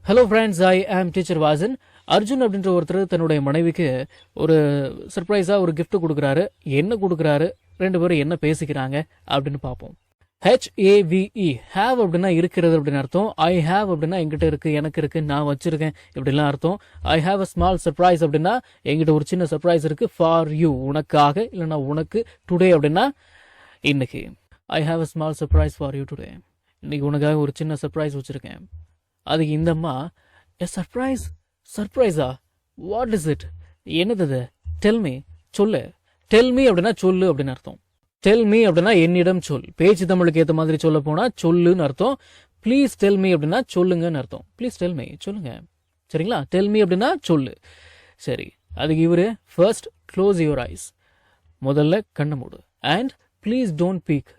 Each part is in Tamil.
ஹலோ ஃப்ரெண்ட்ஸ், ஐ ஆம் டீச்சர் வாசன். அர்ஜுன் அப்படின்ற ஒருத்தர் தன்னுடைய மனைவிக்கு ஒரு சர்ப்ரைஸாக ஒரு gift கொடுக்குறாரு. என்ன கொடுக்குறாரு, ரெண்டு பேரும் என்ன பேசிக்கிறாங்க அப்படின்னு பார்ப்போம். HAVE ஹேவ் அப்படின்னா இருக்கிறது அப்படின்னு அர்த்தம். ஐ ஹேவ் அப்படின்னா எங்கிட்ட இருக்கு, எனக்கு இருக்கு, நான் வச்சிருக்கேன் இப்படிலாம் அர்த்தம். I have a small surprise அப்படின்னா எங்கிட்ட ஒரு சின்ன சர்ப்ரைஸ் இருக்கு ஃபார் யூ, உனக்காக, இல்லைன்னா உனக்கு. டுடே அப்படின்னா இன்னைக்கு. I have a small surprise for you today. இன்னைக்கு உனக்காக ஒரு சின்ன சர்ப்ரைஸ் வச்சிருக்கேன். அதுக்கு இந்த அம்மா, எ சர்ப்ரைஸ், சர்ப்ரைஸா, வாட் இஸ் இட், என்னது அது, டெல் மீ, சொல்லு. டெல் மீ அப்படின்னா சொல்லு அப்படின்னு அர்த்தம். டெல் மீ அப்படின்னா என்னிடம் சொல். பேச்சு தமிழுக்கு ஏற்ற மாதிரி சொல்ல போனா சொல்லுன்னு அர்த்தம். ப்ளீஸ் டெல் மீ அப்படின்னா சொல்லுங்கன்னு அர்த்தம். ப்ளீஸ் டெல் மீ, சொல்லுங்க. சரிங்களா? டெல் மீ அப்படின்னா சொல்லு. சரி, அதுக்கு இவரு ஃபர்ஸ்ட் க்ளோஸ் யுவர் ஐஸ், முதல்ல கண்ணை மூடு. அண்ட் ப்ளீஸ் டோன்ட் பீக்,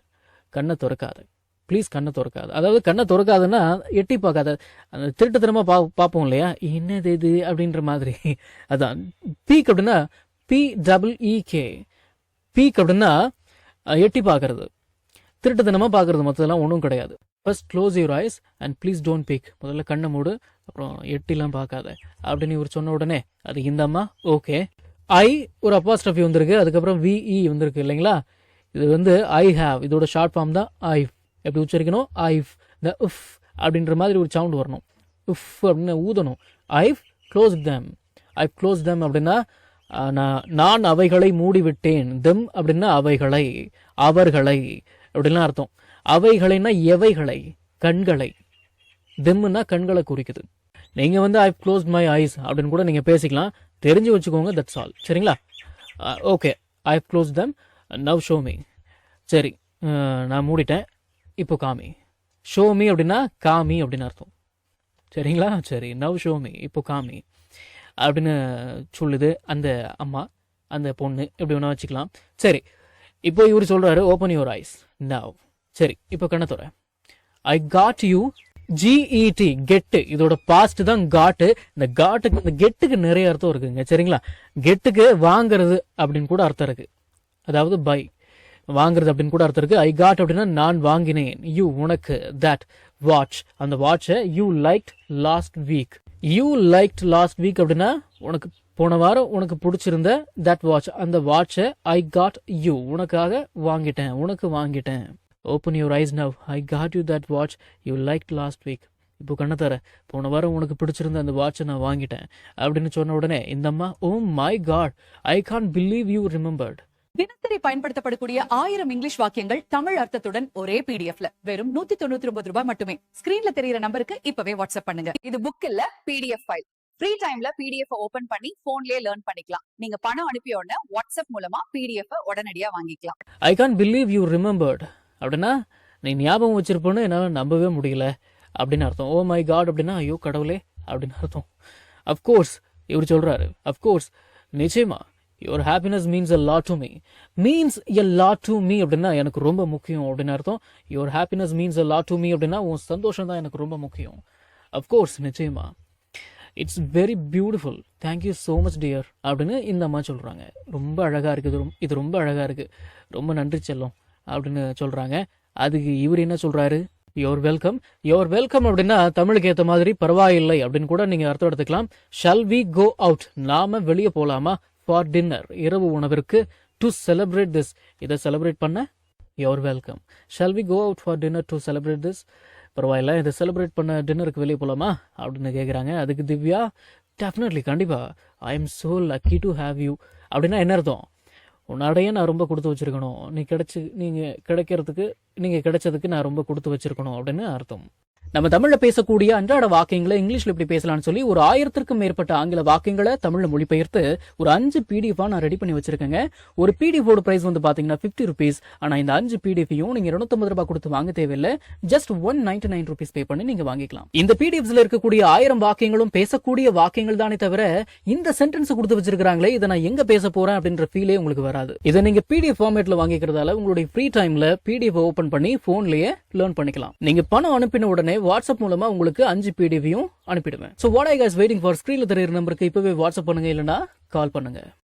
கண்ணை திறக்காத. ப்ளீஸ் கண்ணை திறக்காது. அதாவது கண்ணை திறக்காதுன்னா எட்டி பார்க்காத. அந்த திருட்டுத்தனமாக பார்ப்போம் இல்லையா, என்னது இது அப்படின்ற மாதிரி. அதான் பீக் அப்படின்னா PEEK. பீக் அப்படின்னா எட்டி பார்க்கறது, திருட்டுத்தனமாக பார்க்கறது, மற்றதெல்லாம் ஒன்றும் கிடையாது. First close your eyes and please don't peek, முதல்ல கண்ணை மூடு, அப்புறம் எட்டிலாம் பார்க்காத அப்படின்னு இவர் சொன்ன உடனே அது இந்த அம்மா ஓகே. ஐ ஒரு அப்பாஸ்ட்ரஃபி வந்திருக்கு, அதுக்கப்புறம் VE வந்திருக்கு இல்லைங்களா. இது வந்து ஐ ஹாவ், இதோட ஷார்ட் ஃபார்ம் தான் ஐ. எப்படி உச்சரிக்கணும், ஐவ். இந்த உஃப் அப்படின்ற மாதிரி ஒரு சவுண்ட் வரணும். உஃப் அப்படின்னு ஊதணும். I've close them. I've close them அப்படின்னா நான் அவைகளை மூடிவிட்டேன். தெம் அப்படின்னா அவைகளை, அவர்களை அப்படின்லாம் அர்த்தம். அவைகளைன்னா எவைகளை, கண்களை. தெம்முன்னா கண்களை குறிக்குது. நீங்க வந்து ஐவ் க்ளோஸ் மை ஐஸ் அப்படின்னு கூட நீங்க பேசிக்கலாம், தெரிஞ்சு வச்சுக்கோங்க. That's all. சரிங்களா? Okay, I've close them, now show me. சரி, நான் மூடிட்டேன், இப்போ காமி. ஷோ மீ அப்படின்னா காமி அப்படின்னு அர்த்தம். சரிங்களா? சரி, நவ் ஷோ மீ, இப்போ காமி அப்படின்னு சொல்லுது அந்த அம்மா, அந்த பொண்ணு, எப்படி வேணா வச்சுக்கலாம். சரி, இப்போ இவர் சொல்றாரு ஓப்பன் யுவர் ஐஸ் நவ். சரி, இப்போ கண்ணை தர. ஐ காட் யூ, GET, கெட்டு. இதோட பாஸ்ட் தான் காட்டு. இந்த காட்டுக்கு, இந்த கெட்டுக்கு நிறைய அர்த்தம் இருக்குங்க. சரிங்களா? கெட்டுக்கு வாங்குறது அப்படின்னு கூட அர்த்தம் இருக்கு, அதாவது பை, வாங்குறது அப்படின்னு கூட அர்த்தம் இருக்கு. ஐ காட் அப்படின்னா நான் வாங்கினேன். யூ உனக்கு. தட் வாட்ச், அந்த வாட்சை you liked last week. You liked last week அப்படின்னா உனக்கு போன வாரம் உனக்கு பிடிச்சிருந்த தட் வாட்ச், அந்த வாட்சை ஐ காட் யூ, உனக்காக வாங்கிட்டேன், உனக்கு வாங்கிட்டேன். Open your eyes now, I got you that watch you liked last week. இப்போ கண்ணை தர, போன வாரம் உனக்கு பிடிச்சிருந்த அந்த வாட்சை நான் வாங்கிட்டேன் அப்படின்னு சொன்ன உடனே இந்த அம்மா, oh my God, I can't believe you remembered. தினசரி பயன்படுத்தப்படக்கூடிய 1000 இங்கிலீஷ் வாக்கியங்கள் தமிழ் அர்த்தத்துடன் ஒரே பிடிஎஃப்ல வெறும் 199 ரூபாய் மட்டுமே. ஸ்கிரீன்ல தெரியுற நம்பருக்கு இப்பவே வாட்ஸ்அப் பண்ணுங்க. இது புக் இல்ல, PDF ஃபைல். ஃப்ரீ டைம்ல PDF ஓபன் பண்ணி போன்லயே லேர்ன் பண்ணிக்கலாம். நீங்க பணம் அனுப்பிய உடனே வாட்ஸ்அப் மூலமா PDF உடனடியா வாங்கிக்கலாம். ஐ கான்ட் பிலீவ் யூ ரிமெம்பர்ட் அப்படின்னா நீ ஞாபகம் வச்சிருப்போன்னு என்னால் நம்பவே முடியல அப்படின்னு அர்த்தம். ஓ மை காட் அப்படின்னா ஐயோ கடவுளே அப்படின்னு அர்த்தம். அஃப்கோர்ஸ் இவர் சொல்றாரு, அஃப்கோர்ஸ், நிச்சயமா, your happiness means a lot to me. Means a lot to me அப்படின்னா எனக்கு ரொம்ப முக்கியம் அப்படின்னு அர்த்தம். Your happiness means a lot to me அப்படின்னா உன் சந்தோஷம் தான் எனக்கு ரொம்ப முக்கியம். அஃப்கோர்ஸ், நிச்சயமா. It's very beautiful, thank you so much dear அப்படின்னு இந்த அம்மா சொல்கிறாங்க. ரொம்ப அழகாக இருக்குது, இது ரொம்ப அழகாக இருக்குது, ரொம்ப நன்றி செல்லம் அப்படின்னு சொல்கிறாங்க. அதுக்கு இவர் என்ன சொல்கிறாரு, யோர் வெல்கம். யோர் வெல்கம் அப்படின்னா தமிழுக்கு ஏற்ற மாதிரி பரவாயில்லை அப்படின்னு கூட நீங்கள் அர்த்தம் எடுத்துக்கலாம். ஷல் வி கோ அவுட், நாம வெளியே போகலாமா, ஃபார் டின்னர், இரவு உணவிற்கு, டு செலிப்ரேட் திஸ், இதை செலிப்ரேட் பண்ண you're welcome. Shall we go out for dinner to celebrate this, பரவாயில்ல இதை செலிப்ரேட் பண்ண டின்னருக்கு வெளியே போகலாமா அப்படின்னு கேட்குறாங்க. அதுக்கு திவ்யா, டெஃபினெட்லி, கண்டிப்பாக, I am so lucky to have you அப்படின்னா என்ன அர்த்தம், உன்னடைய நான் ரொம்ப கொடுத்து வச்சிருக்கணும், நீங்கள் கிடைச்சதுக்கு நான் ரொம்ப கொடுத்து வச்சிருக்கணும் அப்படின்னு அர்த்தம். நம்ம தமிழ்ல பேசக்கூடிய அன்றாட வாக்கியங்களை இங்கிலீஷ்ல எப்படி பேசலாம்னு சொல்லி ஒரு 1000க்கும் மேற்பட்ட ஆங்கில வாக்கியங்களை தமிழ்ல மொழிபெயர்த்து ஒரு 5 PDF நான் ரெடி பண்ணி வச்சிருக்கேங்க. ஒரு PDF ஓட பிரைஸ் வந்து பாத்தீங்கன்னா 50 rupees. ஆனா இந்த 5 PDFையும் நீங்க 250 ரூபாய் கொடுத்து வாங்க தேவையில்லை, ஜஸ்ட் 199 rupees பே பண்ணி நீங்க வாங்கிக்கலாம். இந்த PDFஸ்ல இருக்கக்கூடிய 1000 வாக்கியங்களும் பேசக்கூடிய வாக்கியங்கள் தானே தவிர இந்த சென்டென்ஸ் கொடுத்து வச்சிருக்காங்களே இதை நான் எங்க பேச போறேன் அப்படின்ற ஃபீலே உங்களுக்கு வராது. இதை நீங்க PDF ஃபார்மேட்ல வாங்கிக்கிறதால உங்களுடைய ஃப்ரீ டைம்ல PDF ஓபன் பண்ணி போன்லயே லேர்ன் பண்ணிக்கலாம். நீங்க பணம் அனுப்பின உடனே வாட்ஸ்அப் மூலமா உங்களுக்கு 5 PDFையும் அனுப்பிடுவேன். So what are you guys waiting for? ஸ்கிரீன்ல தெரியுற நம்பருக்கு இப்பவே வாட்ஸ்அப் பண்ணுங்க, இல்லனா கால் பண்ணுங்க.